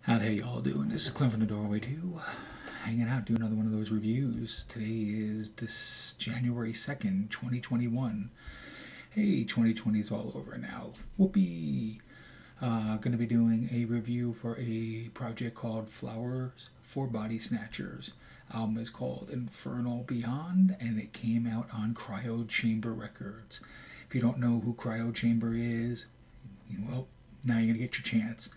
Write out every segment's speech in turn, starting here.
How the hell y'all doing? This is Clint from the Doorway 2, hanging out, doing another one of those reviews. Today is this January 2nd, 2021. Hey, 2020 is all over now. Whoopee! Gonna be doing a review for a project called Flowers for Bodysnatchers. Album is called Infernal Beyond, and it came out on Cryo Chamber Records. If you don't know who Cryo Chamber is, well, now you're gonna get your chance.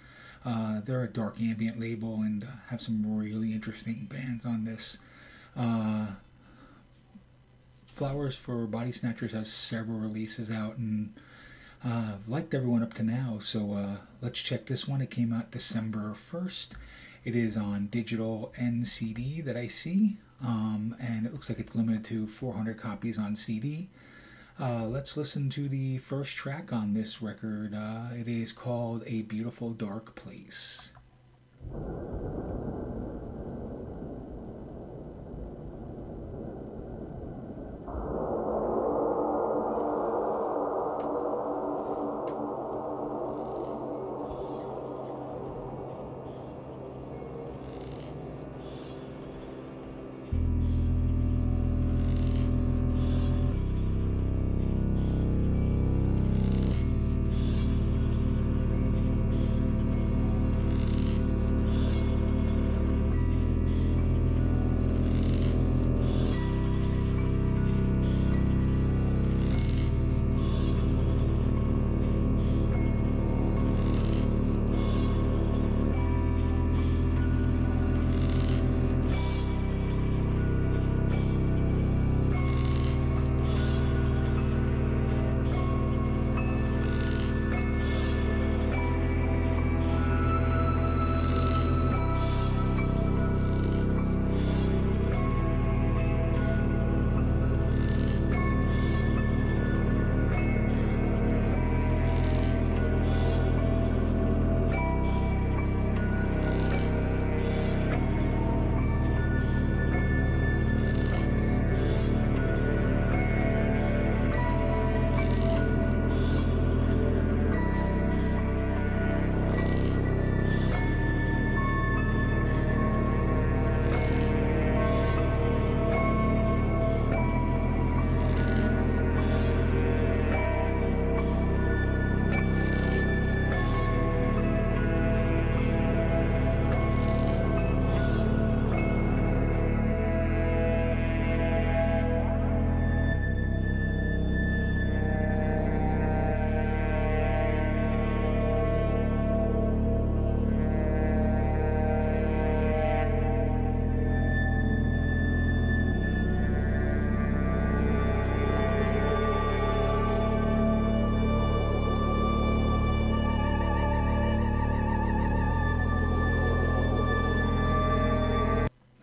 They're a dark ambient label and have some really interesting bands on this. Flowers for Bodysnatchers has several releases out, and I've liked everyone up to now, so let's check this one. It came out December 1st. It is on digital and CD that I see, and it looks like it's limited to 400 copies on CD. Let's listen to the first track on this record. It is called A Beautiful Dark Place.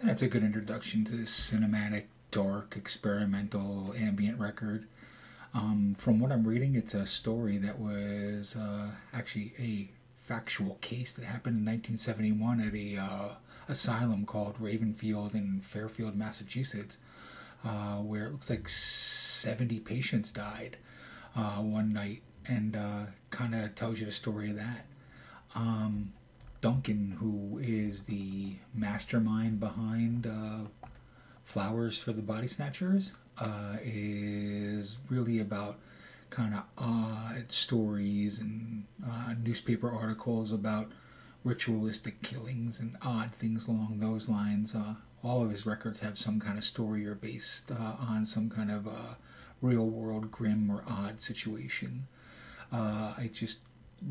That's a good introduction to this cinematic, dark, experimental ambient record. From what I'm reading, it's a story that was actually a factual case that happened in 1971 at a asylum called Ravenfield in Fairfield, Massachusetts, where it looks like 70 patients died one night, and kind of tells you the story of that. Duncan, who is the mastermind behind Flowers for the Bodysnatchers, is really about kind of odd stories and newspaper articles about ritualistic killings and odd things along those lines. All of his records have some kind of story or based on some kind of real world grim or odd situation. I just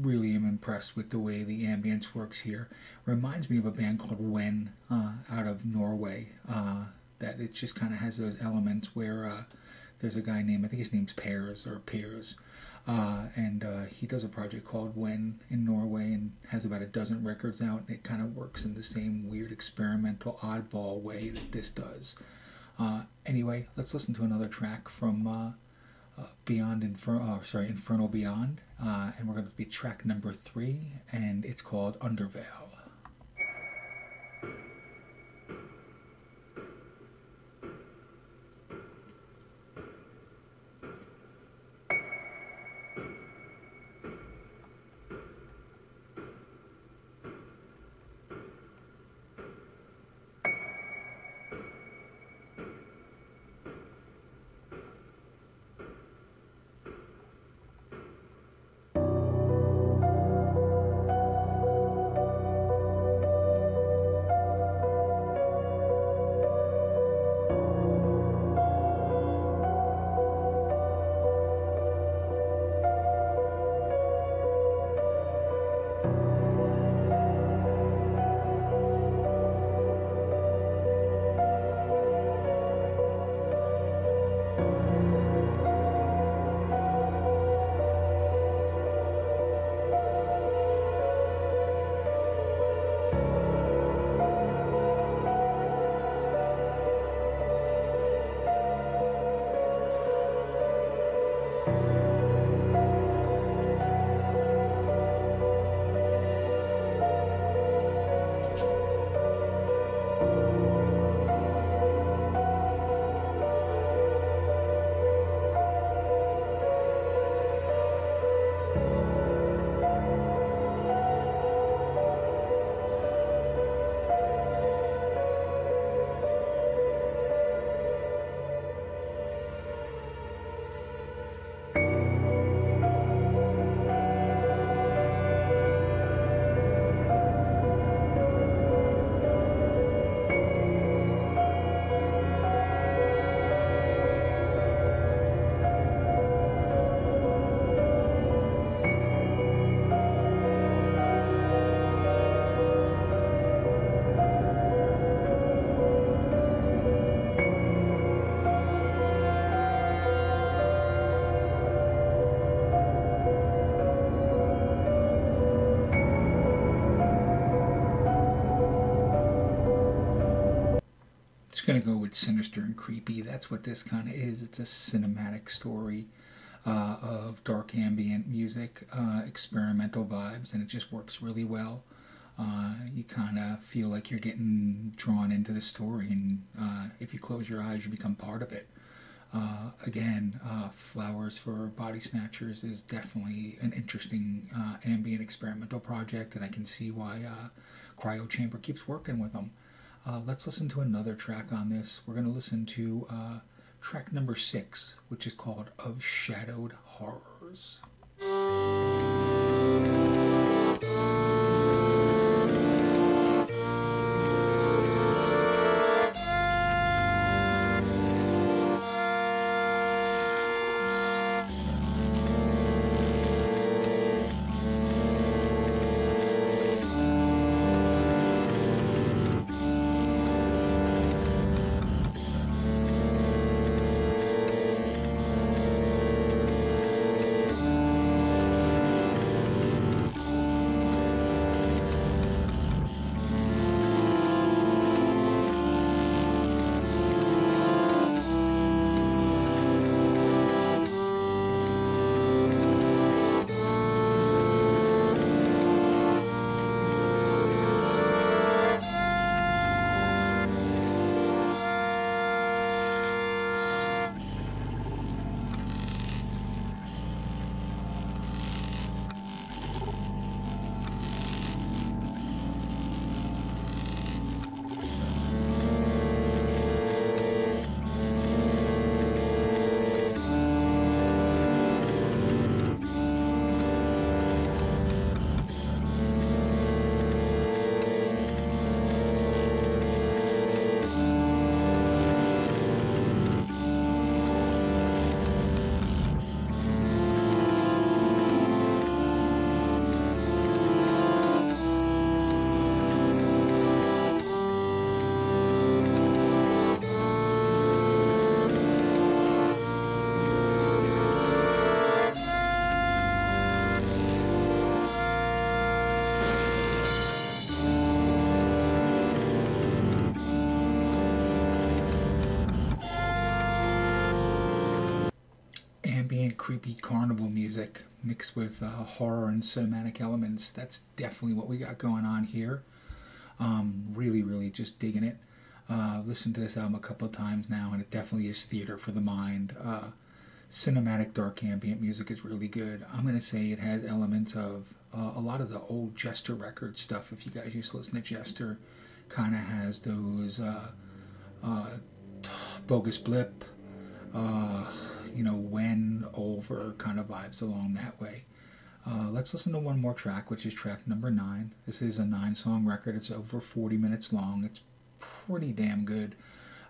really am impressed with the way the ambience works here. Reminds me of a band called When out of Norway. That it just kind of has those elements where there's a guy named, I think his name's Pears or Piers, and he does a project called When in Norway and has about a dozen records out, and it kind of works in the same weird experimental oddball way that this does. Anyway, let's listen to another track from Infernal Beyond, and we're going to be track number 3, and it's called Undervale. just going to go with sinister and creepy. That's what this kind of is. It's a cinematic story of dark ambient music, experimental vibes, and it just works really well. You kind of feel like you're getting drawn into the story, and if you close your eyes, you become part of it. Again, Flowers for Bodysnatchers is definitely an interesting ambient experimental project, and I can see why Cryo Chamber keeps working with them. Let's listen to another track on this. We're going to listen to track number 6, which is called Of Shadowed Horrors. Ambient, creepy carnival music mixed with horror and cinematic elements. That's definitely what we got going on here. Really, really just digging it. Listened to this album a couple of times now, and it definitely is theater for the mind. Cinematic dark ambient music is really good. I'm going to say it has elements of a lot of the old Jester record stuff. If you guys used to listen to Jester, kind of has those Bogus Blip, when over kind of vibes along that way. Let's listen to one more track, which is track number 9. This is a 9-song record. It's over 40 minutes long. It's pretty damn good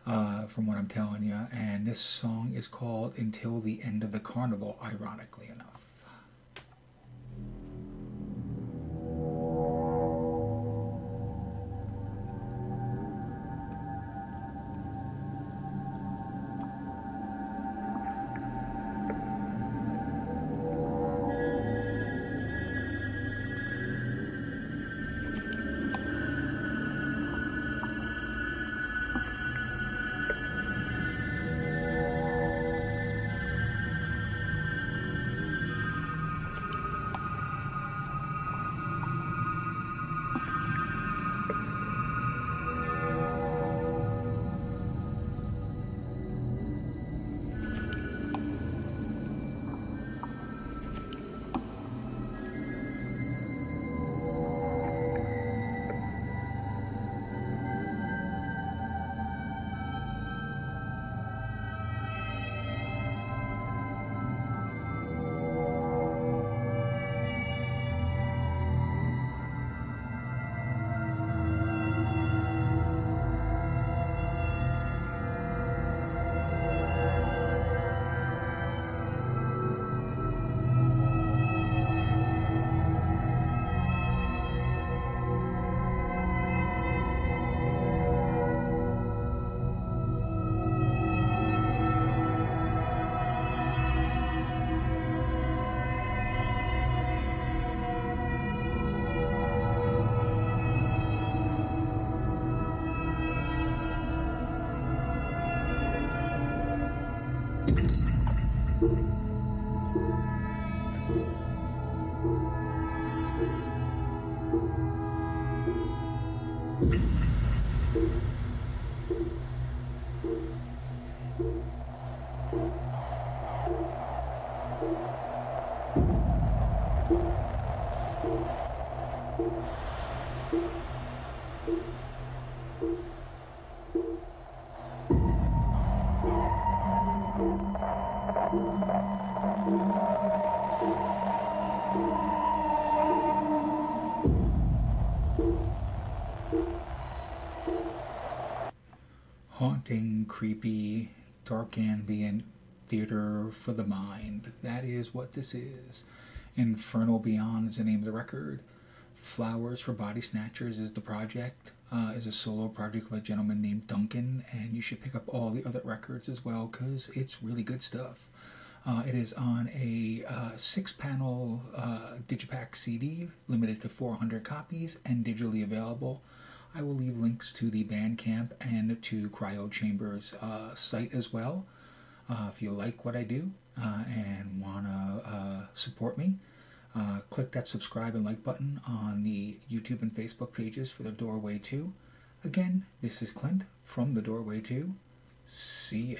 from what I'm telling you. And this song is called Until the End of the Carnival, ironically enough. Haunting, creepy, dark ambient theater for the mind. That is what this is. Infernal Beyond is the name of the record. Flowers for Bodysnatchers is the project. Is a solo project of a gentleman named Duncan, and you should pick up all the other records as well because it's really good stuff. It is on a 6-panel Digipack CD, limited to 400 copies and digitally available. I will leave links to the Bandcamp and to Cryo Chamber's site as well. If you like what I do and want to support me, click that subscribe and like button on the YouTube and Facebook pages for The Doorway 2. Again, this is Clint from The Doorway 2. See ya.